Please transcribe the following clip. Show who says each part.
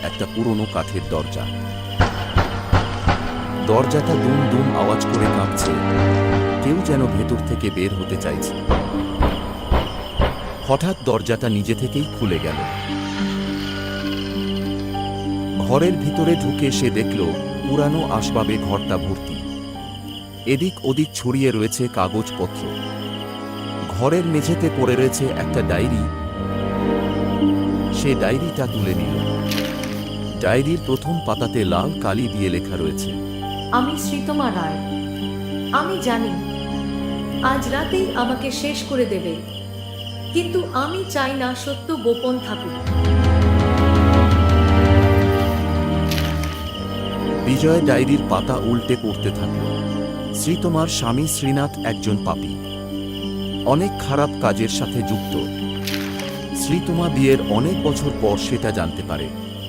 Speaker 1: একটা পুরনো কাঠের দরজা। দরজাটা দুম দুম আওয়াজ করে কাঁপছে, কেউ যেন ভেতর থেকে বের হতে চাইছে। হঠাৎ দরজাটা নিজে থেকেই খুলে গেল। ঘরের ভিতরে ঢুকে সে দেখল পুরানো আসবাবে ঘরটা ভর্তি। এদিক ওদিক ছড়িয়ে রয়েছে কাগজপত্র। ঘরের মেঝেতে পড়ে রয়েছে একটা ডায়েরি। সে ডায়েরিটা তুলে নিল। ডায়েরির প্রথম পাতাতে লাল কালি দিয়ে লেখা রয়েছে,
Speaker 2: আমি শ্রীতমা রায়। আমি জানি আজ রাতেই আমাকে শেষ করে দেবে, কিন্তু আমি চাই না সত্য গোপন থাকুক।
Speaker 1: বিজয় ডায়েরির পাতা উল্টে পড়তে থাকল। শ্রীতমার স্বামী শ্রীনাথ একজন পাপী, অনেক খারাপ কাজের সাথে যুক্ত। শ্রীতমা বিয়ের অনেক বছর পর সেটা জানতে পারে।